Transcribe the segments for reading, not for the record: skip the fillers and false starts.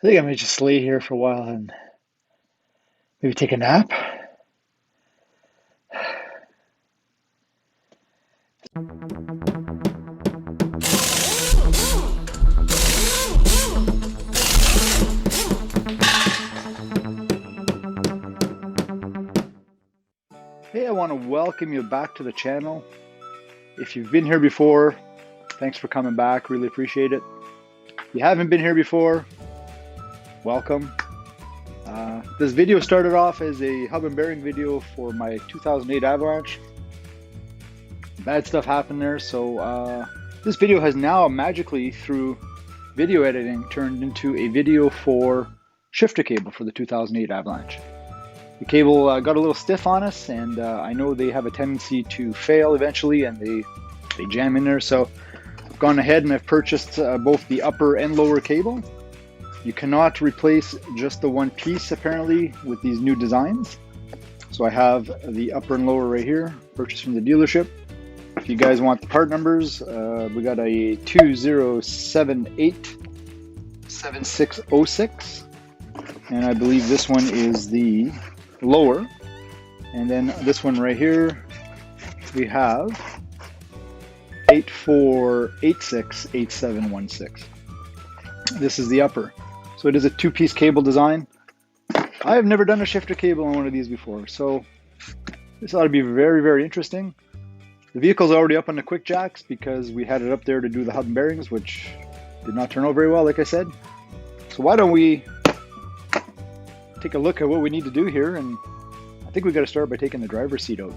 I think I might just lay here for a while and maybe take a nap. Hey, I want to welcome you back to the channel. If you've been here before, thanks for coming back. Really appreciate it. If you haven't been here before, welcome. This video started off as a hub and bearing video for my 2008 Avalanche. Bad stuff happened there, so this video has now magically, through video editing, turned into a video for shifter cable for the 2008 Avalanche. The cable got a little stiff on us, and I know they have a tendency to fail eventually, and they jam in there. So I've gone ahead and I've purchased both the upper and lower cable. You cannot replace just the one piece apparently with these new designs. So I have the upper and lower right here, purchased from the dealership. If you guys want the part numbers, we got a 2078 7606, and I believe this one is the lower. And then this one right here, we have 84868716. This is the upper. So it is a two-piece cable design. I have never done a shifter cable on one of these before, so this ought to be very, very interesting. The vehicle's already up on the quick jacks because we had it up there to do the hub and bearings, which did not turn out very well, like I said. So why don't we take a look at what we need to do here, and I think we got to start by taking the driver's seat out.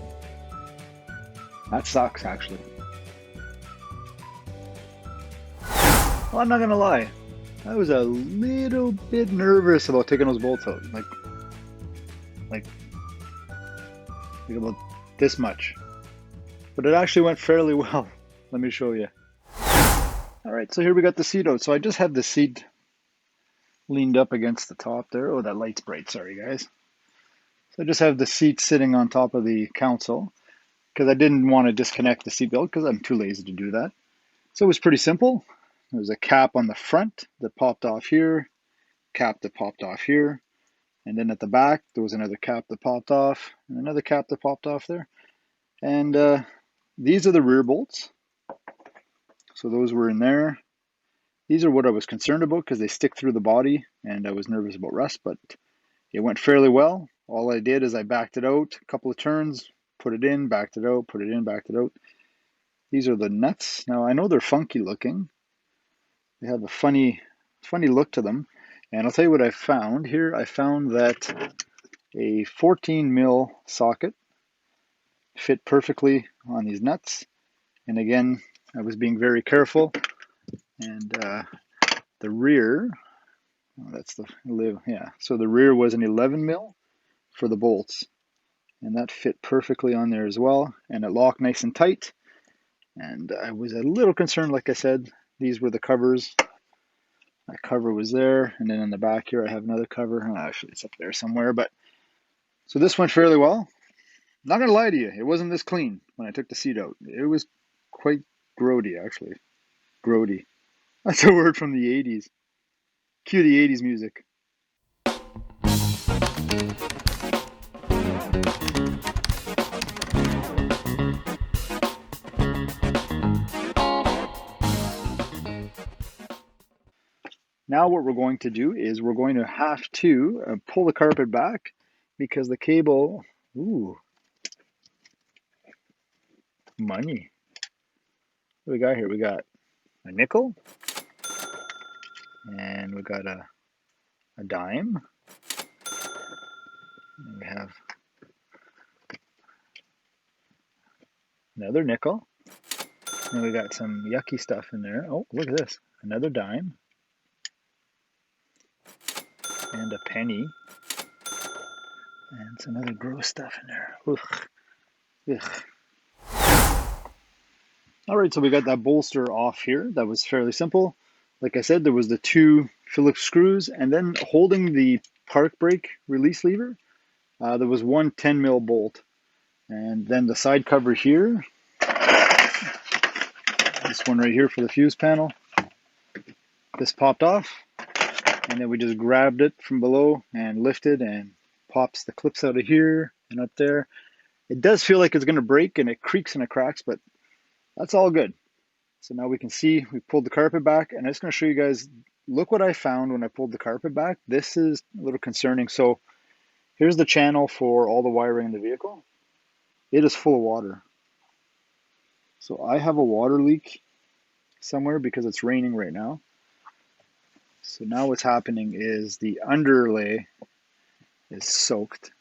That sucks, actually. Well, I'm not gonna lie, I was a little bit nervous about taking those bolts out, like about this much, but it actually went fairly well. Let me show you. All right, so here we got the seat out. So I just have the seat leaned up against the top there. Oh, that light's bright, sorry guys. So I just have the seat sitting on top of the console because I didn't want to disconnect the seat belt because I'm too lazy to do that. So it was pretty simple. There's a cap on the front that popped off here, cap that popped off here, and then at the back there was another cap that popped off, and another cap that popped off there. And these are the rear bolts. So those were in there. These are what I was concerned about because they stick through the body, and I was nervous about rust, but it went fairly well. All I did is I backed it out a couple of turns, put it in, backed it out, put it in, backed it out. These are the nuts. Now I know they're funky looking. They have a funny look to them. And I'll tell you what I found here. I found that a 14 mil socket fit perfectly on these nuts. And again, I was being very careful. And the rear, oh, that's the live, yeah. So the rear was an 11 mil for the bolts. And that fit perfectly on there as well. And it locked nice and tight. And I was a little concerned, like I said. These were the covers. That cover was there, and then in the back here I have another cover. Oh, actually, it's up there somewhere. But so this went fairly well. Not gonna lie to you, it wasn't this clean when I took the seat out. It was quite grody, actually. Grody. That's a word from the 80s. Cue the 80s music. Now what we're going to do is we're going to have to pull the carpet back because the cable, ooh, money. What do we got here? We got a nickel, and we got a dime, and we have another nickel, and we got some yucky stuff in there. Oh, look at this, another dime. And a penny, and some other gross stuff in there. Ugh. Ugh. All right, so we got that bolster off here. That was fairly simple. Like I said, there was the two Phillips screws, and then holding the park brake release lever, there was one 10 mil bolt. And then the side cover here, this one right here for the fuse panel, this popped off. and then we just grabbed it from below and lifted and pops the clips out of here and up there. It does feel like it's going to break and it creaks and it cracks, but that's all good. So now we can see we pulled the carpet back, and I'm just going to show you guys, look what I found when I pulled the carpet back. This is a little concerning. So here's the channel for all the wiring in the vehicle. It is full of water. So I have a water leak somewhere because it's raining right now. So now what's happening is the underlay is soaked.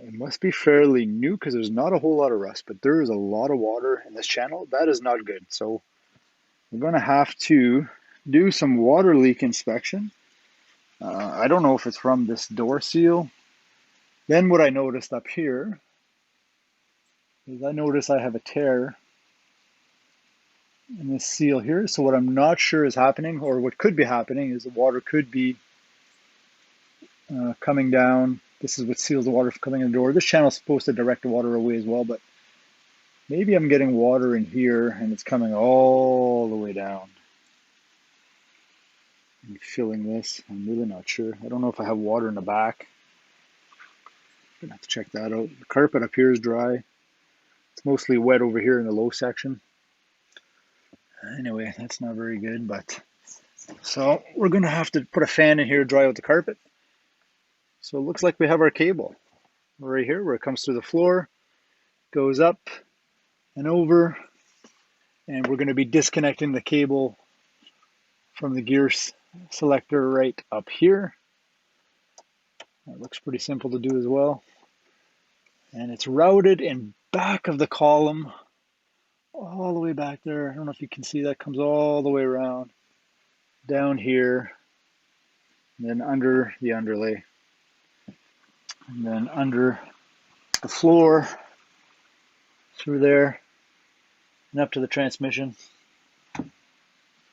It must be fairly new because there's not a whole lot of rust, but there is a lot of water in this channel. That is not good. So we're going to have to do some water leak inspection. I don't know if it's from this door seal. Then what I noticed up here is I notice I have a tear in this seal here. So what I'm not sure is happening, or what could be happening, is the water could be coming down. This is what seals the water from coming in the door. This channel is supposed to direct the water away as well, but maybe I'm getting water in here and it's coming all the way down and filling this. I'm really not sure. I don't know if I have water in the back. I'm gonna have to check that out. The carpet up here is dry. It's mostly wet over here in the low section. Anyway, that's not very good, but so we're gonna have to put a fan in here to dry out the carpet. So it looks like we have our cable right here where it comes through the floor, goes up and over, and we're going to be disconnecting the cable from the gear selector right up here. That looks pretty simple to do as well. And it's routed in back of the column, all the way back there. I don't know if you can see that, comes all the way around, down here, and then under the underlay, and then under the floor, through there, and up to the transmission. A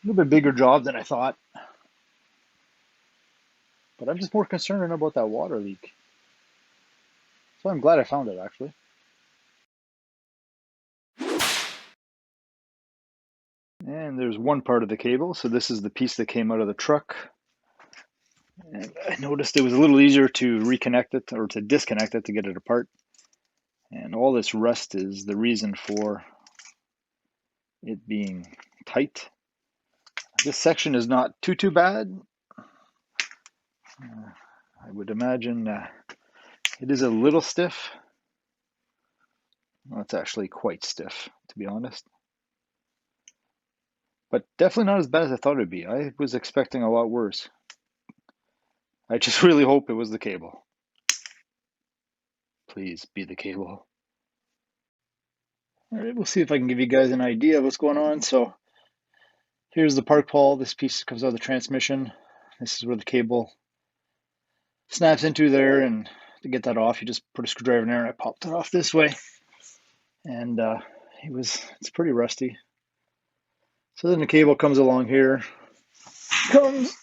little bit bigger job than I thought. But I'm just more concerned about that water leak. So I'm glad I found it, actually. And there's one part of the cable. So this is the piece that came out of the truck. And I noticed it was a little easier to reconnect it or to disconnect it to get it apart. And all this rust is the reason for it being tight. This section is not too bad. I would imagine it is a little stiff. Well, it's actually quite stiff, to be honest. But definitely not as bad as I thought it would be. I was expecting a lot worse. I just really hope it was the cable. Please be the cable. All right, we'll see if I can give you guys an idea of what's going on. So here's the park pole. This piece comes out of the transmission. This is where the cable snaps into there, and to get that off, you just put a screwdriver in there, and I popped it off this way. And it's pretty rusty. So then the cable comes along here, comes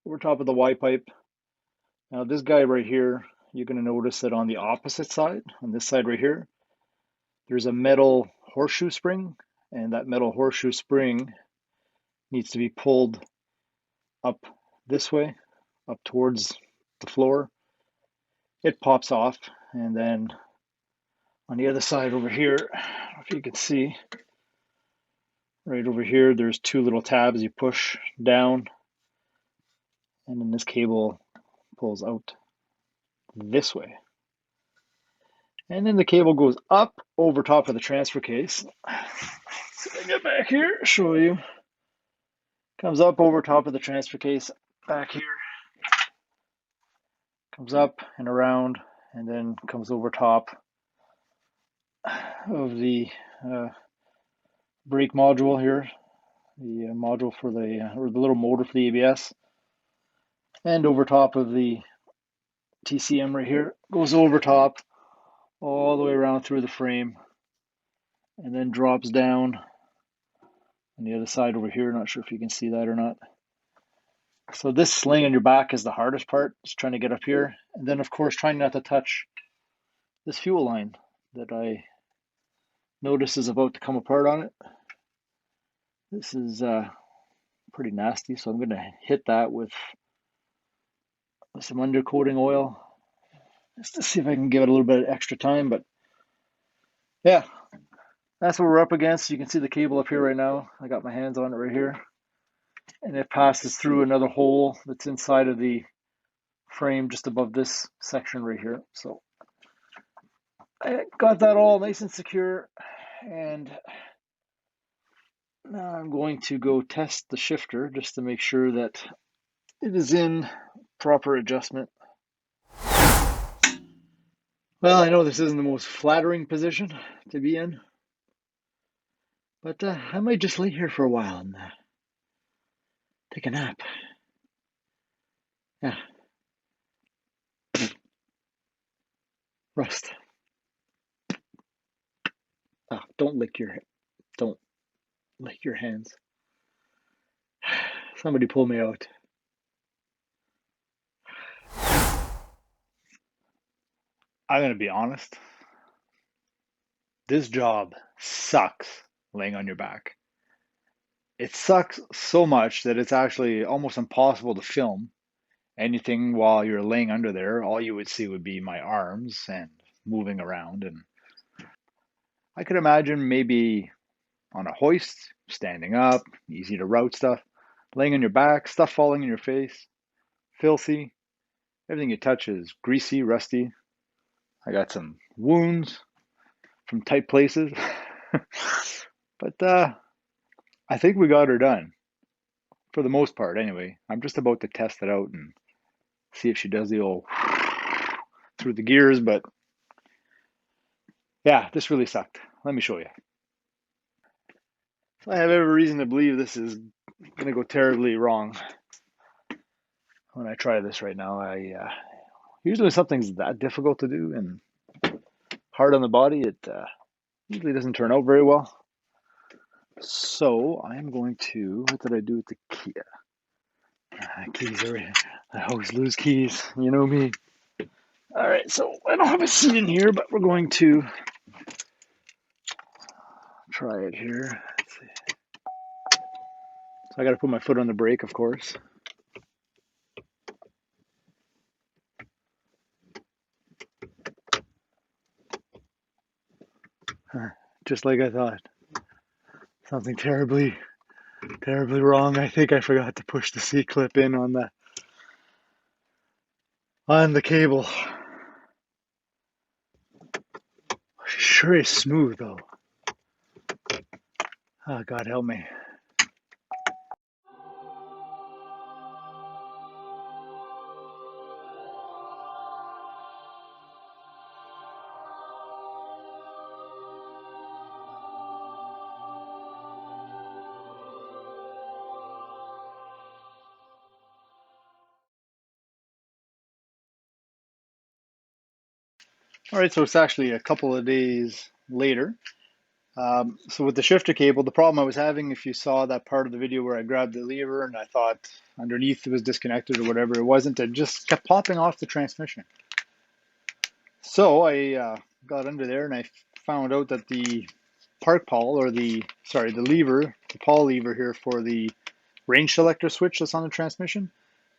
over top of the Y pipe. Now this guy right here, you're going to notice that on the opposite side, on this side right here, there's a metal horseshoe spring, and that metal horseshoe spring needs to be pulled up this way, up towards the floor. It pops off, and then on the other side over here, I don't know if you can see, right over here, there's two little tabs you push down, and then this cable pulls out this way. And then the cable goes up over top of the transfer case. So I get back here, show you. Comes up over top of the transfer case, back here. Comes up and around, and then comes over top of the brake module here, the module for or the little motor for the ABS, and over top of the TCM right here. Goes over top, all the way around through the frame, and then drops down on the other side over here. Not sure if you can see that or not. So this sling on your back is the hardest part, just trying to get up here. And then, of course, trying not to touch this fuel line that I notice is about to come apart on it. This is pretty nasty. So I'm going to hit that with some undercoating oil just to see if I can give it a little bit of extra time. But yeah, that's what we're up against. You can see the cable up here right now. I got my hands on it right here. And it passes through another hole that's inside of the frame just above this section right here. So I got that all nice and secure. And now I'm going to go test the shifter just to make sure that it is in proper adjustment. Well, I know this isn't the most flattering position to be in, but I might just lay here for a while and take a nap. Yeah. Rust. Oh, don't lick your hands. Somebody pull me out. I'm gonna be honest. This job sucks laying on your back. It sucks so much that it's actually almost impossible to film anything while you're laying under there. All you would see would be my arms and moving around. And I could imagine maybe on a hoist, standing up, easy to route stuff, laying on your back, stuff falling in your face, filthy. Everything you touch is greasy, rusty. I got some wounds from tight places. But I think we got her done. For the most part, anyway. I'm just about to test it out and see if she does the old through the gears, but yeah, this really sucked. Let me show you. So I have every reason to believe this is going to go terribly wrong when I try this right now. Usually when something's that difficult to do and hard on the body, it usually doesn't turn out very well. So I'm going to, what did I do with the key? Keys are, I always lose keys, you know me. All right, so I don't have a seat in here, but we're going to try it here. Let's see. So I got to put my foot on the brake, of course. Just like I thought. Something terribly wrong. I think I forgot to push the C-clip in on the cable. Sure is smooth though. Oh, God help me. All right, so it's actually a couple of days later. So with the shifter cable, the problem I was having, if you saw that part of the video where I grabbed the lever and I thought underneath it was disconnected or whatever, it wasn't. It just kept popping off the transmission. So I got under there and I found out that the park pawl, or the lever, the pawl lever here for the range selector switch that's on the transmission,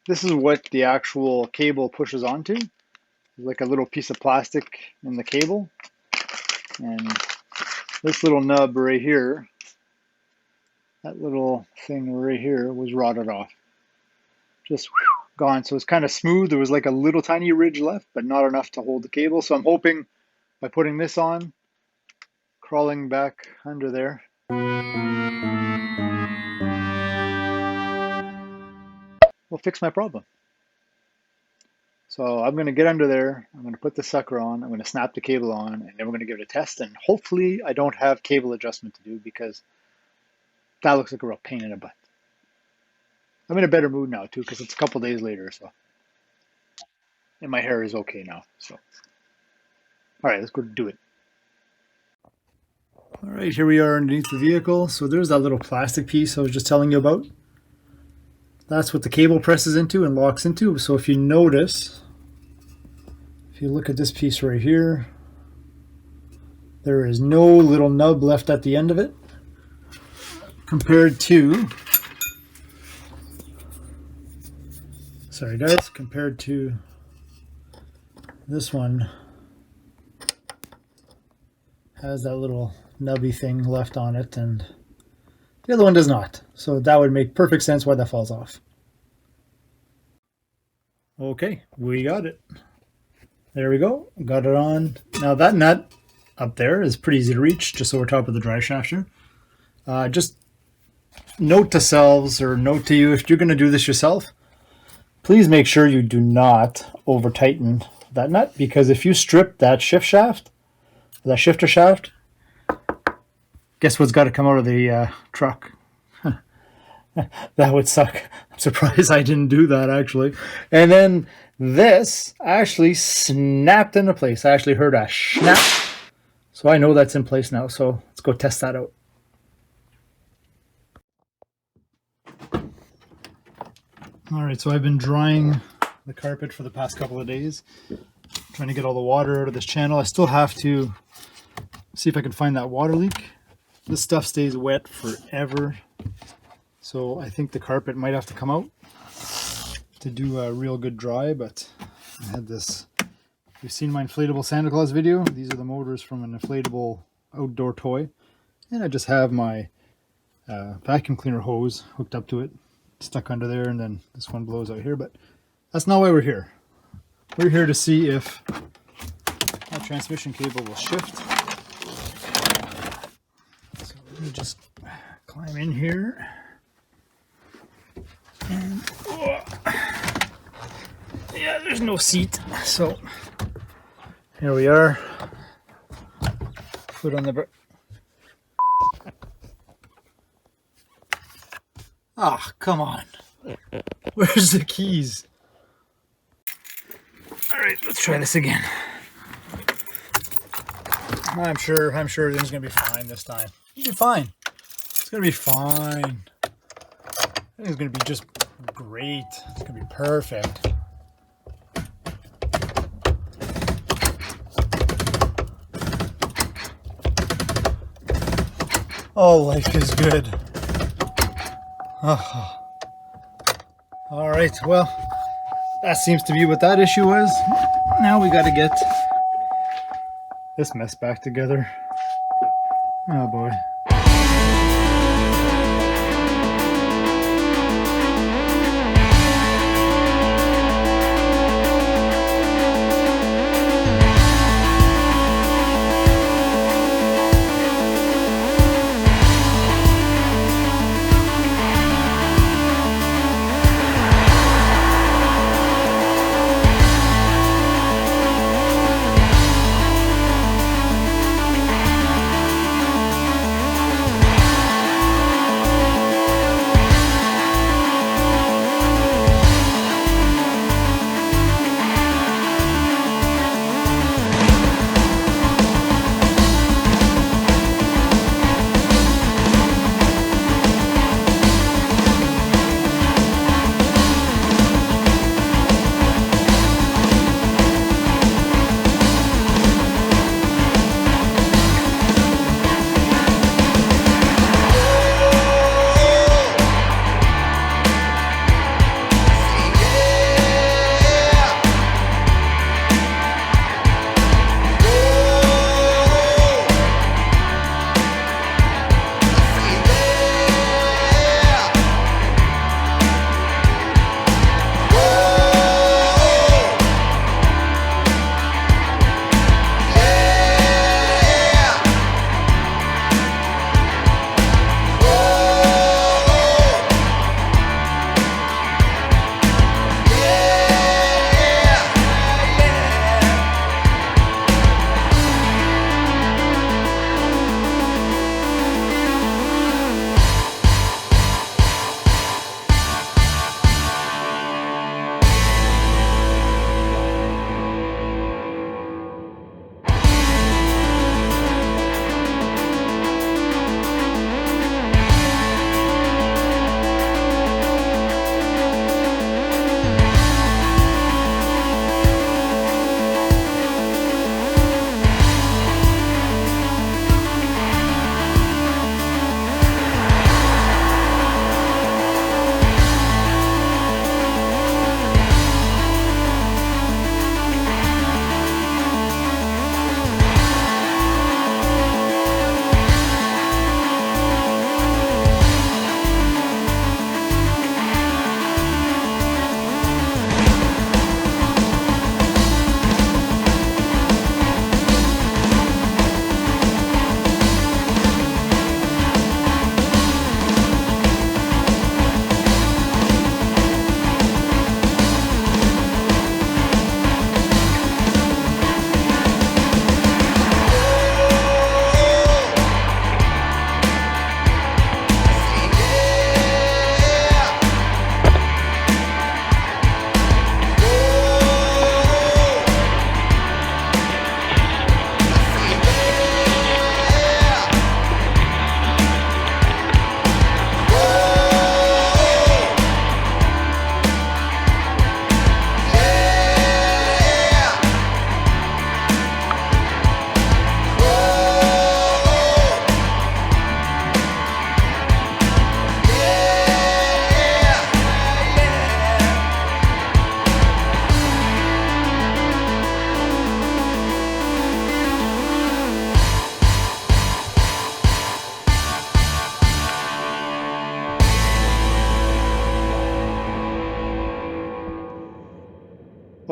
this is what the actual cable pushes onto. Like a little piece of plastic in the cable, and this little nub right here, that little thing right here was rotted off, just gone. So it's kind of smooth. There was like a little tiny ridge left, but not enough to hold the cable. So I'm hoping by putting this on, crawling back under there, will fix my problem. So I'm going to get under there, I'm going to put the sucker on, I'm going to snap the cable on, and then we're going to give it a test, and hopefully I don't have cable adjustment to do, because that looks like a real pain in the butt. I'm in a better mood now too, because it's a couple days later, so, and my hair is okay now, so. All right, let's go do it. All right, here we are underneath the vehicle. So there's that little plastic piece I was just telling you about. That's what the cable presses into and locks into. So if you notice, if you look at this piece right here, there is no little nub left at the end of it, compared to sorry guys, compared to this one, has that little nubby thing left on it, and the other one does not. So that would make perfect sense why that falls off. Okay, we got it. There we go. Got it on. Now that nut up there is pretty easy to reach, just over top of the drive shaft here. Just note to selves, or note to you, if you're going to do this yourself, please make sure you do not over tighten that nut, because if you strip that shift shaft, that shifter shaft, guess what's got to come out of the truck? That would suck. I'm surprised I didn't do that actually. And then this actually snapped into place. I actually heard a snap. So I know that's in place now. So let's go test that out. All right, so I've been drying the carpet for the past couple of days, trying to get all the water out of this channel. I still have to see if I can find that water leak. This stuff stays wet forever. So I think the carpet might have to come out to do a real good dry, but I had this, you've seen my inflatable Santa Claus video. These are the motors from an inflatable outdoor toy. And I just have my vacuum cleaner hose hooked up to it, stuck under there, and then this one blows out here, but that's not why we're here. We're here to see if that transmission cable will shift. So let me just climb in here. And, yeah, there's no seat, so here we are. Foot on the ah, come on. Where's the keys? All right, let's try this again. I'm sure everything's gonna be fine this time. It'll be fine. It's gonna be fine. I think it's going to be just great. It's going to be perfect. Oh, life is good. Oh. All right, well, that seems to be what that issue was. Now we got to get this mess back together. Oh boy.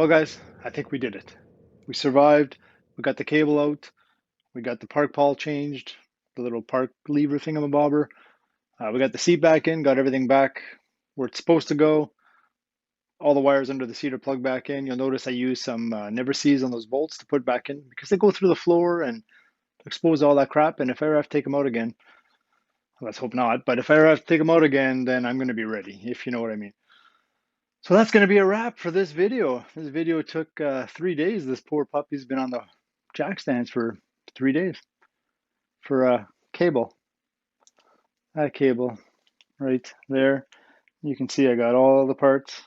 Well, guys, I think we did it. We survived. We got the cable out. We got the park pawl changed, the little park lever thingamabobber. We got the seat back in, got everything back where it's supposed to go. All the wires under the seat are plugged back in. You'll notice I used some never sees on those bolts to put back in because they go through the floor and expose all that crap. And if I ever have to take them out again, let's hope not, but if I ever have to take them out again, then I'm going to be ready, if you know what I mean. So that's going to be a wrap for this video. This video took 3 days. This poor puppy's been on the jack stands for 3 days for a cable. That cable right there. You can see I got all the parts.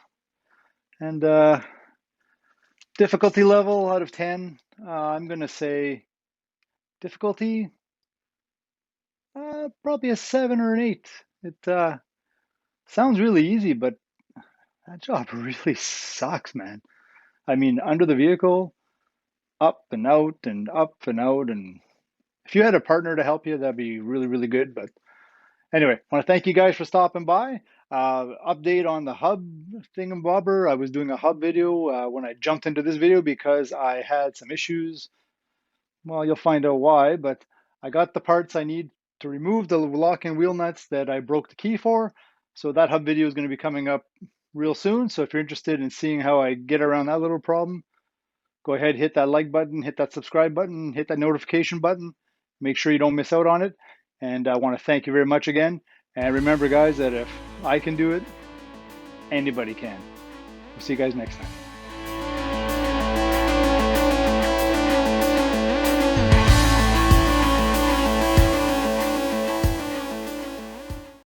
And difficulty level out of 10, I'm going to say difficulty, probably a 7 or an 8. It sounds really easy, but that job really sucks, man. I mean, under the vehicle, up and out and up and out. And if you had a partner to help you, that'd be really, really good. But anyway, I want to thank you guys for stopping by. Update on the hub thingamabobber. I was doing a hub video when I jumped into this video because I had some issues. Well, you'll find out why, but I got the parts I need to remove the locking wheel nuts that I broke the key for. So that hub video is going to be coming up real soon. So if you're interested in seeing how I get around that little problem, go ahead, hit that like button, hit that subscribe button, hit that notification button. Make sure you don't miss out on it. And I want to thank you very much again. And remember, guys, that if I can do it, anybody can. We'll see you guys next time.